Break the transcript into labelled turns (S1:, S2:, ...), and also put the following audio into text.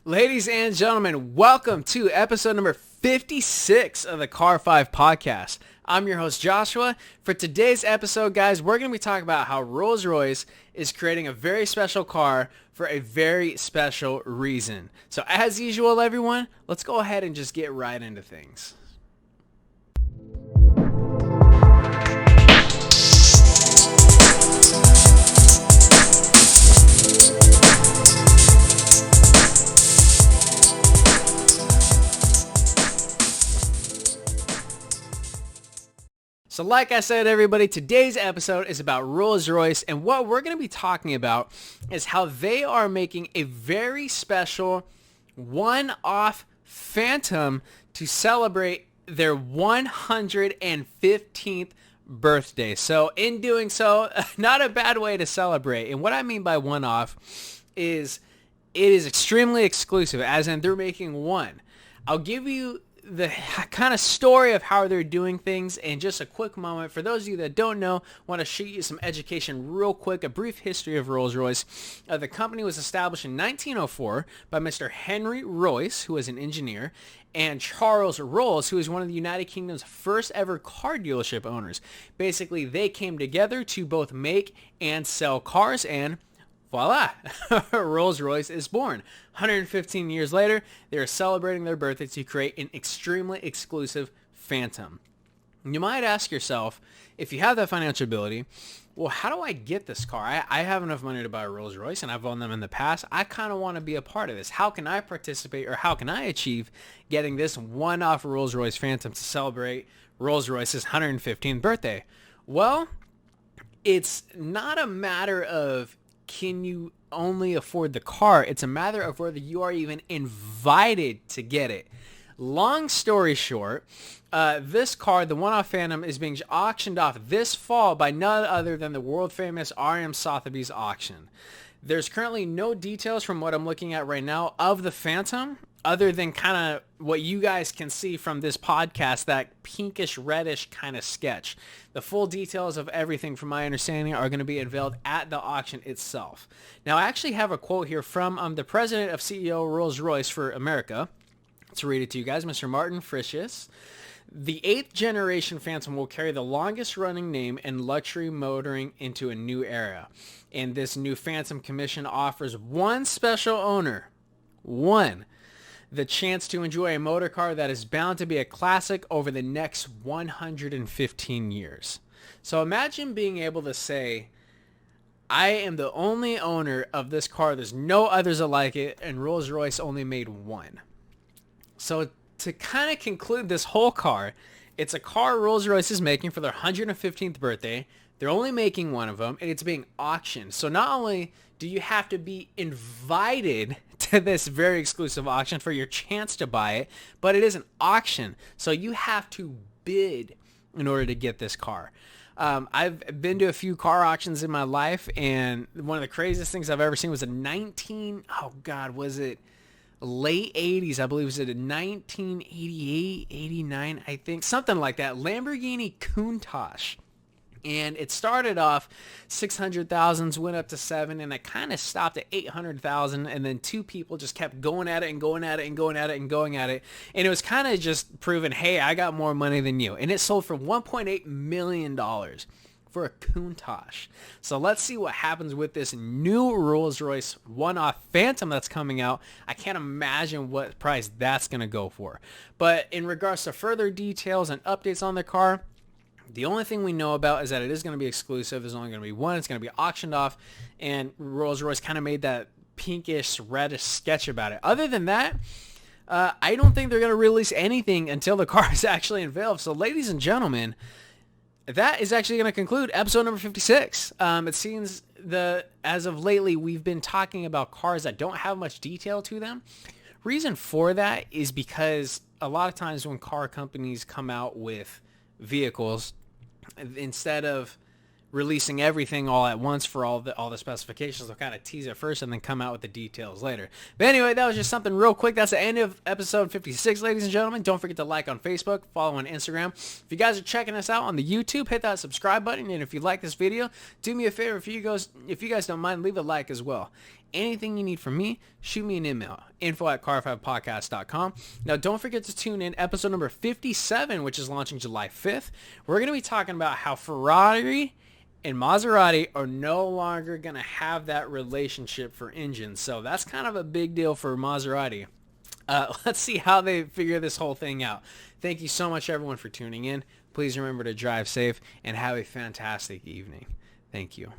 S1: Ladies and gentlemen, welcome to episode number 56 of the Car 5 podcast. I'm your host, Joshua. For today's episode, guys, we're going to be talking about how Rolls Royce is creating a very special car for a very special reason. So as usual, everyone, let's go ahead and just get right into things. So like I said, everybody, today's episode is about Rolls Royce, and what we're going to be talking about is how they are making a very special one-off Phantom to celebrate their 115th birthday. So in doing so, not a bad way to celebrate. And what I mean by one-off is it is extremely exclusive, as in they're making one. I'll give you the kind of story of how they're doing things in just a quick moment. For those of you that don't know, want to shoot you some education real quick, a brief history of Rolls-Royce. The company was established in 1904 by Mr. Henry Royce, who was an engineer, and Charles Rolls, who was one of the United Kingdom's first ever car dealership owners. Basically, they came together to both make and sell cars, and voila, Rolls Royce is born. 115 years later, they are celebrating their birthday to create an extremely exclusive Phantom. You might ask yourself, if you have that financial ability, well, how do I get this car? I have enough money to buy a Rolls Royce, and I've owned them in the past. I kind of want to be a part of this. How can I participate, or how can I achieve getting this one-off Rolls Royce Phantom to celebrate Rolls Royce's 115th birthday? Well, it's not a matter of can you only afford the car. It's a matter of whether you are even invited to get it. Long story short, this car, the one-off Phantom, is being auctioned off this fall by none other than the world-famous R.M. Sotheby's auction. There's currently no details from what I'm looking at right now of the Phantom, other than kind of what you guys can see from this podcast, that pinkish reddish kind of sketch. The full details of everything, from my understanding, are going to be unveiled at the auction itself. Now, I actually have a quote here from the president of CEO Rolls Royce for America. Let's read it to you guys, Mr. Martin Frischus. The 8th generation Phantom will carry the longest running name in luxury motoring into a new era. And this new Phantom commission offers one special owner, the chance to enjoy a motor car that is bound to be a classic over the next 115 years. So imagine being able to say, I am the only owner of this car. There's no others alike it, and Rolls-Royce only made one. So to kind of conclude this whole car, it's a car Rolls-Royce is making for their 115th birthday. They're only making one of them, and it's being auctioned. So not only do you have to be invited to this very exclusive auction for your chance to buy it, but it is an auction. So you have to bid in order to get this car. I've been to a few car auctions in my life, and one of the craziest things I've ever seen was was it late 80s, I believe. Was it a 1988, 89, I think, something like that, Lamborghini Countach. And it started off 600,000, went up to 7, and it kind of stopped at 800,000. And then two people just kept going at it and going at it and going at it and going at it. And it was kind of just proving, hey, I got more money than you. And it sold for $1.8 million for a Countach. So let's see what happens with this new Rolls-Royce one-off Phantom that's coming out. I can't imagine what price that's going to go for. But in regards to further details and updates on the car, the only thing we know about is that it is going to be exclusive. There's only going to be one. It's going to be auctioned off, and Rolls-Royce kind of made that pinkish, reddish sketch about it. Other than that, I don't think they're going to release anything until the car is actually unveiled. So, ladies and gentlemen, that is actually going to conclude episode number 56. It seems as of lately, we've been talking about cars that don't have much detail to them. Reason for that is because a lot of times when car companies come out with vehicles, instead of releasing everything all at once for all the specifications. They'll kind of tease it first and then come out with the details later. But anyway, that was just something real quick. That's the end of episode 56, ladies and gentlemen. Don't forget to like on Facebook, follow on Instagram. If you guys are checking us out on the YouTube, hit that subscribe button. And if you like this video, do me a favor. If you guys don't mind, leave a like as well. Anything you need from me, shoot me an email, info@car5podcast.com. Now, don't forget to tune in episode number 57, which is launching July 5th. We're going to be talking about how Ferrari and Maserati are no longer going to have that relationship for engines. So that's kind of a big deal for Maserati. Let's see how they figure this whole thing out. Thank you so much, everyone, for tuning in. Please remember to drive safe and have a fantastic evening. Thank you.